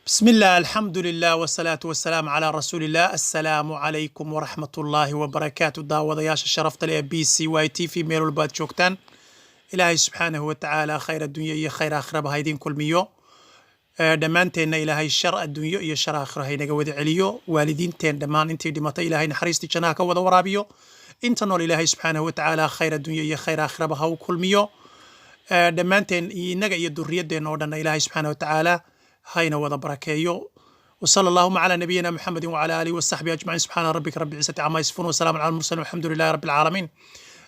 بسم الله الحمد لله والصلاة والسلام على رسول الله. السلام عليكم ورحمة الله وبركاته. داودياش الشرفت لي بي سي واي تي في ميل الباد شوكتان. إلهي سبحانه وتعالى خير الدنيا خير آخرة بهايدين كل ميو دمانتين إلهي الشر الدنيا يا شر آخرة هينا جود عليو والدين تين دمان انتي دمتا إلهي نحريستي جناك ورابيو انت نول إلهي سبحانه وتعالى خير الدنيا يا خير آخرة بهاو كل ميو دمانتين ينجا يدورية دين ودنا إلهي سبحانه وتعالى هاينا وذا بركيو. وصلى اللهم على نبينا محمد وعلى آله وصحبه أجمعين. سبحان ربك رب العزة عما يصفون وسلام على المرسلين والحمد لله رب العالمين.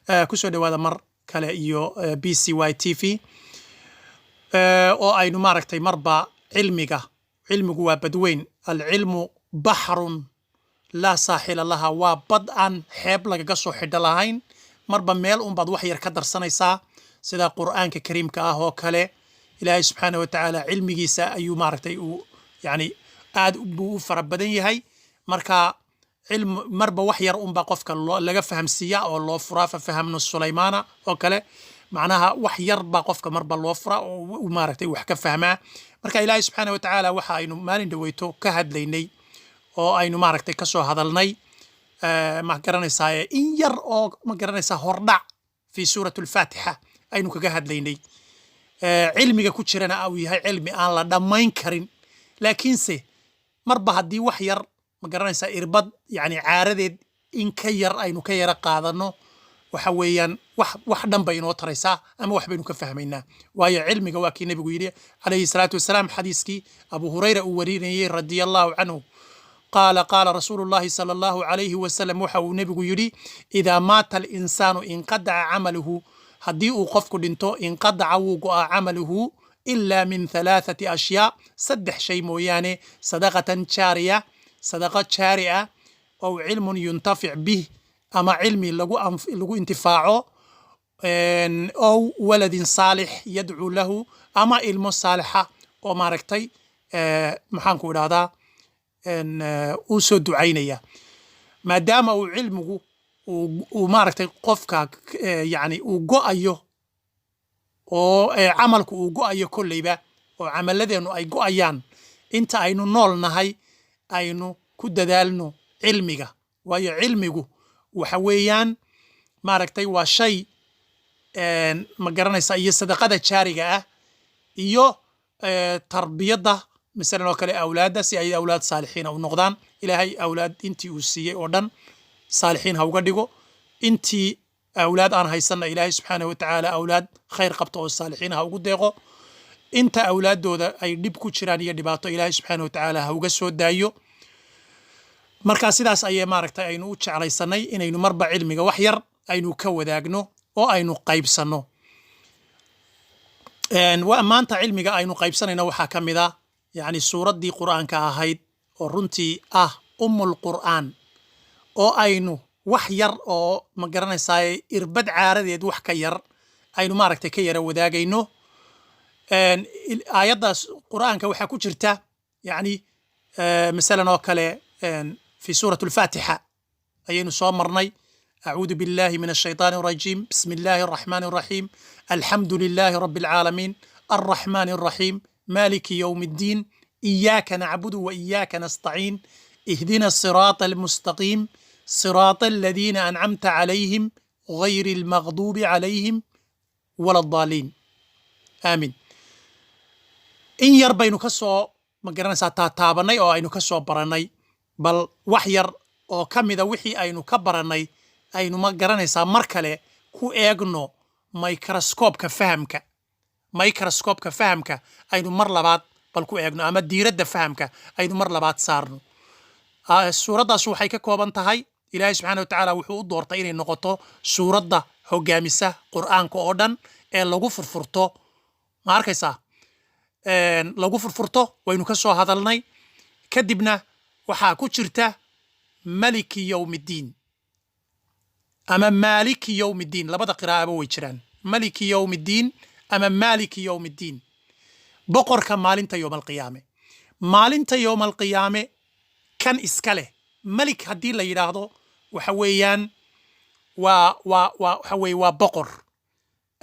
كسو دوادا مر كلا إيو بي سي واي تي في أو أينو ماركتي مربا علمك وبدوين. العلم بحر لا ساحل لها وبدءا حيب لك قصو حد لهين مربا ميل بعض وحير كدر سنيسا سيدا قرآن كريم كاهو كلا إلهي سبحانه وتعالى علمي جيسا أيو ماركتي يعني aad buu fara badan yahay marka cilm marba wax yar un ba qofka laga fahamsiya oo loo furaa fahamno Sulaymana oo kale macnaha wax yar ba qofka marba loo furaa oo maaragtay wax ka fahmaa marka Ilaahay subhanahu wa ta'ala waxa aynu maalin dhaweyto ka hadlaynay oo aynu maaragtay ka soo hadalnay ma garanaysaa in yar oo ma garanaysaa hordhac fi suuratul Fatiha aynu kaga hadlaynay cilmiga ku jirana uu yahay cilmi aan la dhamayn karin laakiinse marba haddii wax yar ma garanaysaa irbad yani caaradeed in ka yar aynu ka yara qaadano waxa weeyaan wax dhan bay inoo taraysaa ama wax baynu ka fahmaynaa waayo cilmiga waa kii nabigu yidhi calayhi salaatu wasalaam xadiiskii abu hurayra uu warinayay radiyallahu anhu qaala rasuulullahi sallallahu alayhi wasallam waxa uu nabigu yidhi idaa maata alinsaanu inqadaca camaluhu haddii uu qofku dhinto inqadaca wuu go'a camaluhu إلا من ثلاثة أشياء صدح شيء موياني صدقة جارية صدقة جارية أو علم ينتفع به أما علمي لغو انتفاعه أو ولد صالح يدعو له أما علم صالحة وما ركتي محانكو هذا أوسو دعينية ما دام أو علمه وما ركتي قفك يعني وقو oo amalku uu go'ayo kullayba oo amaladeenu ay go'ayaan inta aynu nool nahay aynu ku dadaalno cilmiga waayo cilmigu waxa weeyaan maaragtay waa shay ma garanaysaa iyo sadaqada jaariga ah iyo tarbiyada misalan oo kale awlaada si ay awlaad saalixiin u noqdaan ilaahay awlaad intii uu siiyay oo dhan saalixiin ha uga dhigo intii أولاد أنا هيسنا إلهي سبحانه وتعالى أولاد خير قبطه الصالحين هاوجو ديقو أنت أولاد دودا أي دبكو تشرانية دباطو إلهي سبحانه وتعالى هاوجو سود دايو مركز سيداس أي ماركتا أينو وش على سنة إن أينو مربع علمي وحير أينو كو داقنو أو أينو قيب سنو وأما أنت علمي أينو قيب سنة نوحا كمدا يعني سورة دي قرآن كاهيد ورنتي أم القرآن أو أينو wax yar oo ma garanaysaa irbad caaradeed wax ka yar aynu maaragtay ka yara wadaagayno aayadaas quraanka waxa ku jirta yani misalan oo kale fi suuratul Fatiha ayaynu soo marnay a'uudu billahi minash shaytaanir rajiim bismillahir rahmaanir rahiim alhamdulillahi rabbil aalamiin arrahmaanir rahiim maliki yawmiddin iyyaka na'budu wa iyyaka nasta'iin ihdinas siraatal mustaqiim صراط الذين أنعمت عليهم غير المغضوب عليهم ولا الضالين آمين إن يربينو كسو مقرنا ساتابناي أو أينو كسو براناي بل وحير أو كميدا وحي أينو كبراناي أينو مقرنا سا مركلة كو إيغنو ميكروسكوب كفهمك أينو مرلبات بل كو إيغنو أما ديرد فهمك أينو مرلبات سارنو السورة دا سو حيكا كوبانتهاي إلهي سبحانه وتعالى وحو دورتا إني نقطو سورة دا هوغاميسا قرآن كو أودان لغو فرفرتو ما أركيسا لغو فرفرتو وينو كسو هادالناي كدبنا وحا كجرتا ملك يوم الدين أما مالك يوم الدين لبدا قراءة بويجران ملك يوم الدين أما مالك يوم الدين بقر كمالنتا يوم القيامة مالنتا يوم القيامة كان إسكاله ملك هدي لا يراهدو وحويان وحوي وبقر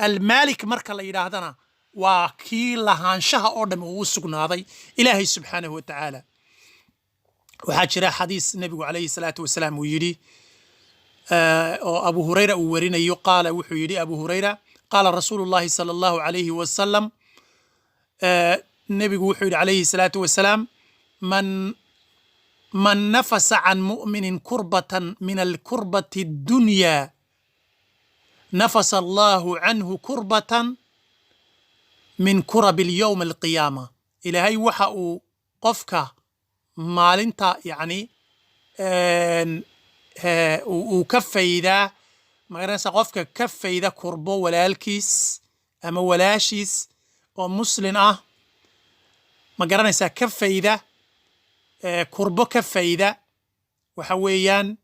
المالك مركا لا يراهدنا وكي لهانشها أردم وسقنا هذا إلهي سبحانه وتعالى. وحاجرا حديث النبي عليه الصلاة والسلام ويري أبو هريرة ورنا يقال وحيري أبو هريرة قال رسول الله صلى الله عليه وسلم النبي وحيري عليه الصلاة والسلام من نفس عن مؤمن كربة من الكربة الدنيا نفس الله عنه كربة من كرب اليوم القيامة. إلى هاي وحا قفك مالنتا يعني وكفيدا مغرنسا قفك كفيدا كربو ولالكيس أما ولاشيس ومسلم مغرنسا كفيدا كربو كفيدا وحويان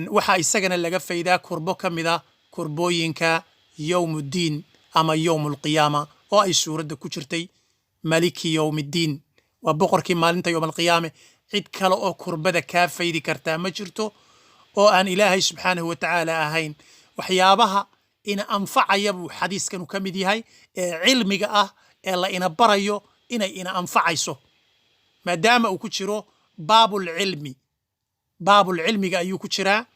وحا إساقنا اللي كفيدا كربو كمدا كربوينكا يوم الدين أما يوم القيامة وأي سورة كجرتي مالك يوم الدين وبقركي مالنتا يوم القيامة عيد كلا أو كربدا كافيدي كرتا مجرتو أو أن إلهي سبحانه وتعالى أهين وحيابها إن أنفع يبو حديث كانوا كمدي هاي علمي إلا إن برايو إن أنفع يسو ما دام أو كتشرو باب العلم أيو كتشرا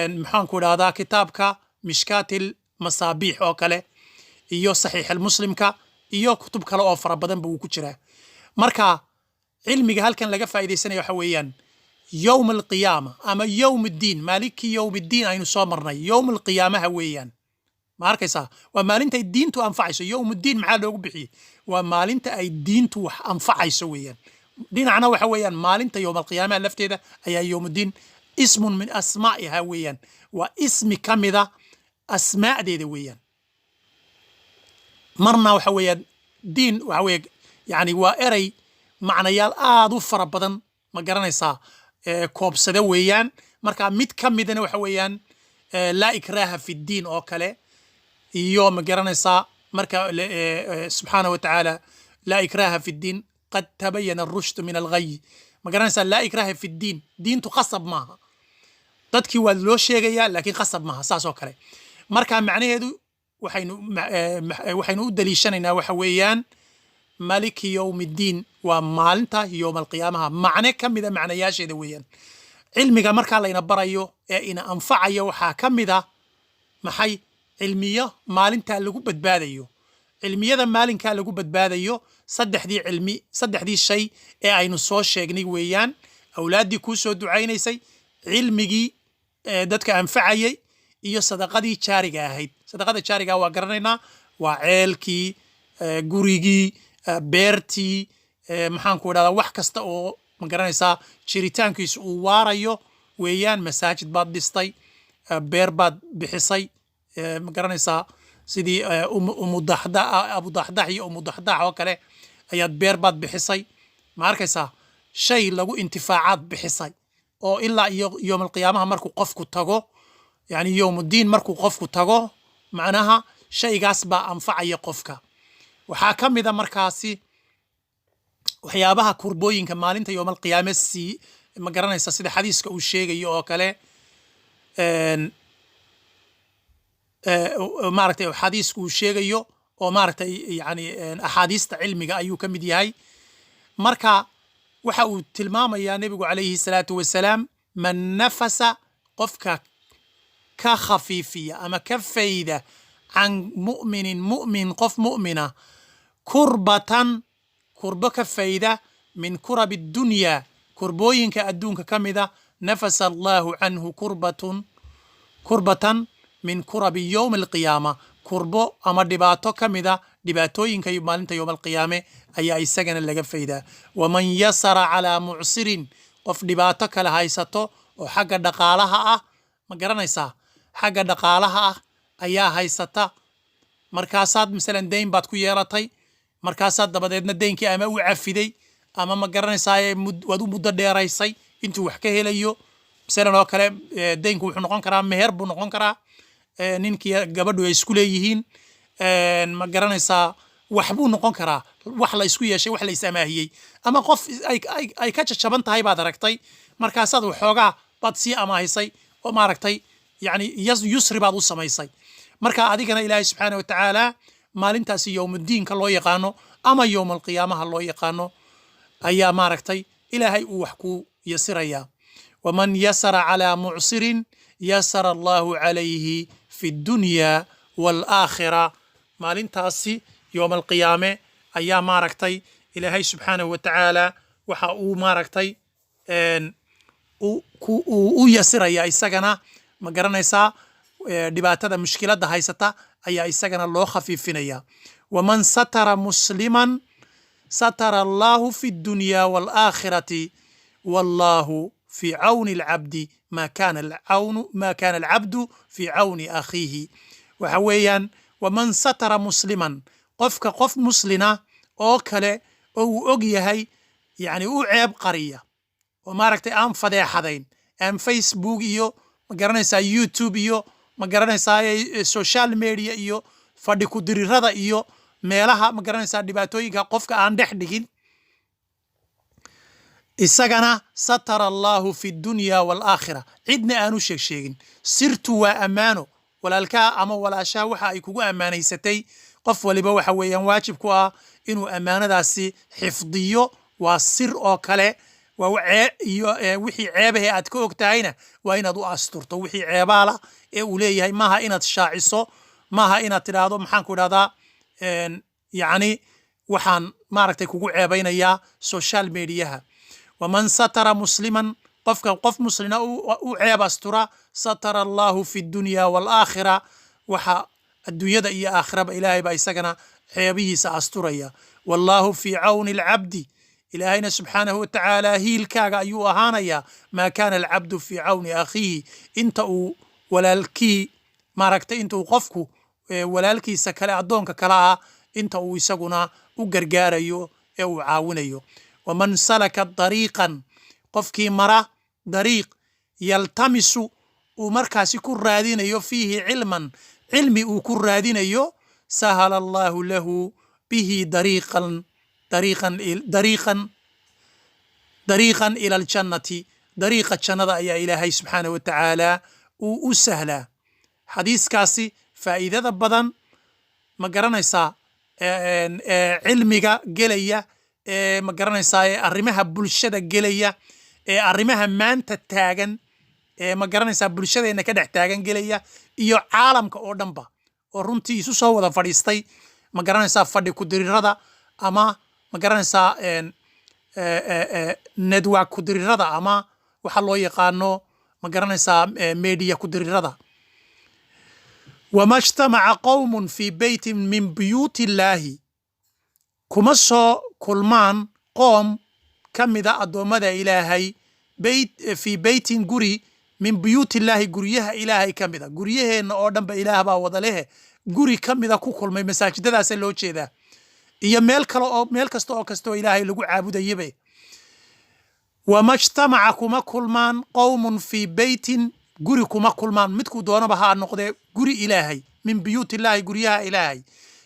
محان كود هذا كتابك مشكات المصابيح أو كله إيو صحيح المسلم كا إيو كتب كلا أوفر بدن بو كتشرا مركا علمي هل كان لقى فائدة سنة يحويان يوم القيامة أما يوم الدين مالك يوم الدين أين صامرنا يوم القيامة هويان ماركيسا ومالنت الدين تو أنفعيسو يوم الدين معاه لو بحي ومالنت أي الدين تو أنفعيسو ويان دين عنا وحويان مالنت يوم القيامة لفتي ده أي يوم الدين اسم من أسمائها ويان واسم كمذا أسماء دي ويان مرنا وحويان دين وحويان يعني وإري معنيال aad u fara badan ma garanaysaa koobsada weeyaan marka mid ka midna waxa weeyaan la ikraha fi diin oo kale iyo ma garanaysaa marka subhanahu wa ta'ala la ikraha fi diin qad tabayyana ar-rushd min al-ghayy ma garanaysaa la ikraha fi diin diintu qasab maaha dadkii waa loo sheegaya laakiin qasab maaha saas oo kale marka macnaheedu waxaynu u daliishanaynaa waxa weeyaan مالك يوم الدين ومالنتا يوم القيامة معنى كم إذا معنى ياشي ذويا علمي مركا الله ينبريو إن أنفعيو حاكم إذا محي علمية مالنتا اللي قبت باديو علمية ذا مالنتا اللي قبت باديو صدح دي علمي صدح دي الشيء أين الصوش شيقني ويان أولادي كوسو دعيني سي علمي دادك أنفعي إيو صدقة دي شارقة هيد صدقة دي شارقة وقرنينا وعيلكي قريقي beertii maxaan ku idhahdaa wax kasta oo ma garanaysaa jiritaankiisu uu waarayo weeyaan masaajid baad dhistay beer baad bixisay ma garanaysaa sidii abudaxdax iyo umudaxdax oo kale ayaad beer baad bixisay ma arkaysaa shay lagu intifaacaad bixisay oo ilaa iyo yawm alqiyaamaha markuu qofku tago yani yawmuddin markuu qofku tago macnaha shaygaas baa anfacaya qofka waxaa ka mid a markaasi waxyaabaha kurbooyinka maalinta yawm alqiyaama ma garanaysa sida xadiiska uu sheegayo oo kale maaragtay xadiisku uu sheegayo oo maaragtay yani axaadiista cilmiga ayuu ka mid yahay marka waxa uu tilmaamayaa nebigu calayhi salaatu wasalaam man nafasa qofka ka khafiifiya ama ka fayda can mu'min qof mu'mina kurbatan kurbo ka fayda min kurabi dunya kurbooyinka adduunka ka mida nafasa allahu canhu kurbatan min kurabi yowm alqiyaama kurbo ama dhibaato ka mida dhibaatooyinka maalinta yowm alqiyaame ayaa isagana laga faydaa waman yasara calaa mucsirin qof dhibaato kale haysato oo xagga dhaqaalaha ah ma garanaysaa xagga dhaqaalaha ah ayaa haysata markaasaad masalan dayn baad ku yeelatay markaasaad dabadeedna daynkii ama u cafiday ama ma garanaysaa waad u muddo dheeraysay intuu wax ka helayo masalan oo kale daynku wuxuu noqon karaa meher buu noqon karaa ninkii gabadhu ay isku leeyihiin ma garanaysaa wax buu noqon karaa wax la isku yeeshay wax la is amaahiyey ama qof ay ka jajaban tahay baad aragtay markaasaad waxoogaa baad sii amaahisay oo maaragtay يعني يسري بعض السمايسي مركا أديكنا إلهي سبحانه وتعالى maalintaasi yowmuddiinka loo yaqaano ama yowmalqiyaamaha loo yaqaano ayaa maaragtay ilaahay uu wax ku yasirayaa waman yasara calaa mucsirin yasara allahu calayhi fi dunya waalaakhira maalintaasi yowmalqiyaame ayaa maaragtay ilaahay subxaanahu wa tacaala waxa uu maaragtay u yasiraya isagana ma garanaysaa dhibaatada mushkiladda haysata ayaa isagana loo khafiifinaya waman satara musliman satara allahu fi dunya waalaakhirati wallahu fi cawni alcabdi ma kana alcabdu fi cawni akhiihi waxa weeyaan waman satara musliman qofka qof muslina oo kale oo uu og yahay yani u ceeb qariya oo maaragtay aan fadeexadayn aan facebook iyo ma garanaysaa youtube iyo ma garanaysaa social media iyo fadhi ku dirirada iyo meelaha ma garanaysaa dhibaatooyinka qofka aan dhex dhigin isagana satara allahu fi dunya waalaakhira cidna aanu sheegin sirtu waa ammaano walaalkaa ama walaashaa waxa ay kugu ammaanaysatay qof waliba waxa weeyaan waajib ku ah inuu ammaanadaasi xifdiyo waa sir oo kale iyo wixii ceebahe aad ka og tahayna waa inaad u asturto wixii ceebaala ee uu leeyahay maaha inaad shaaciso maaha inaad tidhaahdo maxaan ku idhahdaa yacni waxaan maaragtay kugu ceebaynayaa social mediaha waman satara musliman qofka qof muslina u ceeb astura satara allahu fi dunya waalaakhira waxa adduunyada iyo aakhiraba ilaahay baa isagana ceebihiisa asturaya wallahu fi cawni alcabdi ilaahayna subxaanahu wa tacaala hiilkaaga ayuu ahaanayaa maa kaana alcabdu fi cawni akhiihi inta uu walaalkii maaragtay inta uu qofku walaalkiisa kale addoonka kale ah inta uu isaguna u gargaarayo ee uu caawinayo waman salaka dariiqan qofkii mara dariiq yaltamisu uu markaasi ku raadinayo fiihi cilman cilmi uu ku raadinayo sahala allahu lahu bihi dariiqan ila aljannati dariiqa jannada ayaa ilaahay subxaanahu wa tacaala uu u sahlaa xadiiskaasi faa'iidada badan ma garanaysaa cilmiga gelaya ma garanaysaa arrimaha bulshada gelaya arrimaha maanta taagan ma garanaysaa bulshadeenna ka dhex taagan gelaya iyo caalamka oo dhanba oo runtii isu soo wada fadhiistay ma garanaysaa fadhi ku dirirada ama ma garanaysaa network ku dirirada ama waxa loo yaqaano ma garanaysaa media ku dirirada wama ijtamaca qowmun fi beytin min buyuuti illaahi kuma soo kulmaan qoom ka mida addoommada ilaahay fi beytin guri min buyuuti illaahi guryaha ilaahay ka mida guryaheenna oo dhanba ilaah baa wada lehe guri ka mida ku kulmay masaajidadaasa loo jeedaa iyo meel kasta oo ilaahay lagu caabudayabe wama ijtamaca kuma kulmaan qowmun fi beytin guri kuma kulmaan midkuu doonaba ha noqdee guri ilaahay min buyuuti illaahi guryaha ilaahay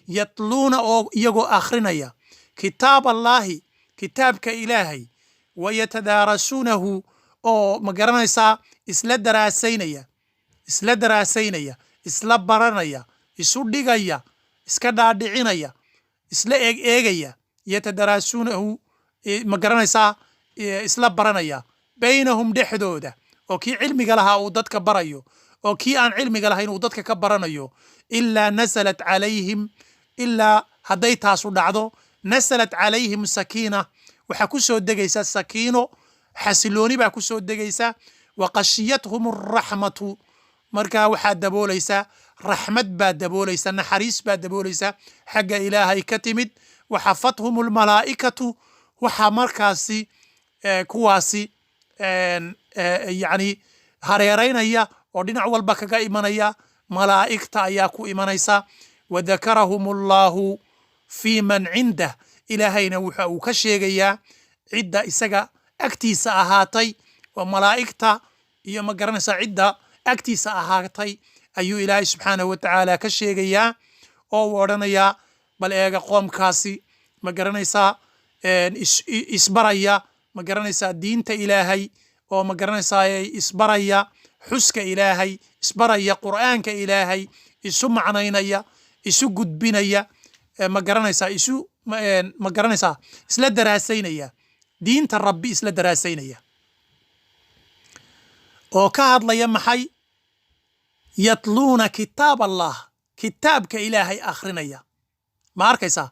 yatluuna oo iyagoo akhrinaya kitaab allaahi kitaabka ilaahay wayatadaarasuunahu oo ma garanaysaa isla daraasaynaya isla baranaya isu dhigaya iska dhaadhicinaya isla eegaya yatadaraasuunahu ma garanaysaa isla baranaya baynahum dhexdooda oo kii cilmiga lahaa uu dadka barayo oo kii aan cilmiga lahayn uu dadka ka baranayo ilaa nasalat calayhim ilaa hadday taasu dhacdo nasalat calayhim sakiina waxaa ku soo degaysa sakiino xasilooni baa ku soo degaysa waqashiyathum araxmatu markaa waxaa daboolaysa raxmad baa daboolaysa naxariis baa daboolaysa xagga ilaahay ka timid waxafathum almalaa'ikatu waxaa markaasi kuwaasi yacni hareeraynaya oo dhinac walba kaga imanaya malaa'igta ayaa ku imanaysa wadakarahum allahu fii man cindah ilaahayna waxa uu ka sheegayaa cidda isaga agtiisa ahaatay waa malaa'igta iyo ma garanaysaa cidda agtiisa ahaatay ayuu ilaahay subxaanahu wa tacaala ka sheegayaa oo uu odhanayaa bal eega qoomkaasi ma garanaysaa isbaraya ma garanaysaa diinta ilaahay oo ma garanaysaa isbaraya xuska ilaahay isbaraya qur'aanka ilaahay isu macnaynaya isu gudbinaya ma garanaysaa ma garanaysaa isla daraasaynaya diinta rabbi isla daraasaynaya oo ka hadlaya maxay yatluuna kitaab allah kitaabka ilaahay akhrinaya ma arkaysaa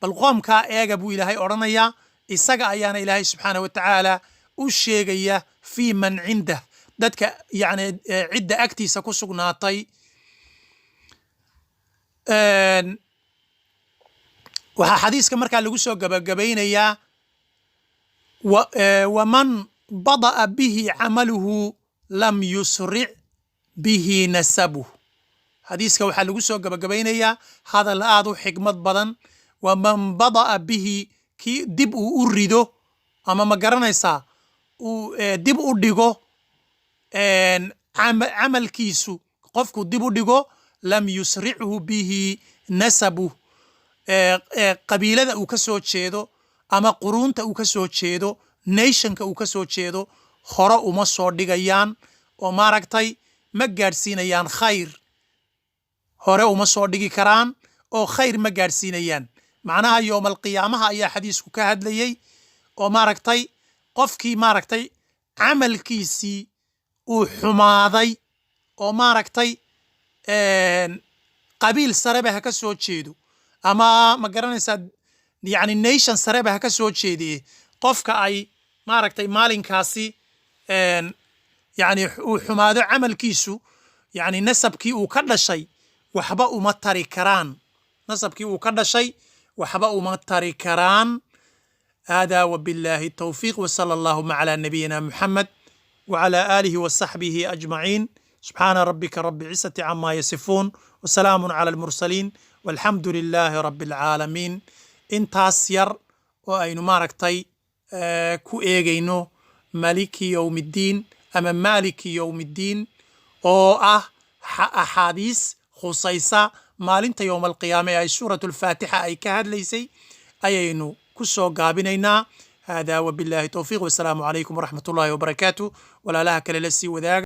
bal qoomkaa eega buu ilaahay odhanayaa isaga ayaana ilaahay subxaanahu watacaala u sheegaya fii man cindah dadka yani cidda agtiisa ku sugnaatay waxaa xadiiska markaa lagu soo gabagabaynayaa waman bada'a bihi camaluhu lam yusric bihi nasabuh xadiiska waxaa lagu soo gabagabaynayaa hadal aad u xigmad badan waman bada'a bihi kii dib uu u rido ama ma garanaysaa uu dib u dhigo camalkiisu qofku dib u dhigo lam yusrichu bihi nasabuh qabiilada uu ka soo jeedo ama quruunta uu ka soo jeedo nationka uu ka soo jeedo hore uma soo dhigayaan oo maaragtay ma gaadhsiinayaan khayr hore uma soo dhigi karaan oo khayr ma gaadhsiinayaan macnaha yowmal qiyaamaha ayaa xadiisku ka hadlayay oo maaragtay qofkii maaragtay camalkiisii uu xumaaday oo maaragtay qabiil sareba ha ka soo jeedo ama ma garanaysaa yani nation sareba ha ka soo jeediye qofka ay maaragtay maalinkaasi yani uu xumaado camalkiisu yani nasabkii uu ka dhashay waxba uma tari karaan nasabkii uu ka dhashay waxba uma tari karaan هذا وبالله التوفيق وصلى اللهم على نبينا محمد وعلى آله وصحبه أجمعين سبحان ربك رب العزة عما يصفون وسلام على المرسلين والحمد لله رب العالمين intaas yar oo aynu maaragtay ku eegayno maliki yowmiddiin ama maaliki yowmiddiin oo ah axaadiis khusaysa maalinta yowm alqiyaama ay suuratu alfaatixa ay ka hadlaysay ayaynu ku soo gaabinaynaa hada wabillahi towfiiq wasalaamu calaykum waraxmat ullahi wabarakaatu walaalaha kale la sii wadaaga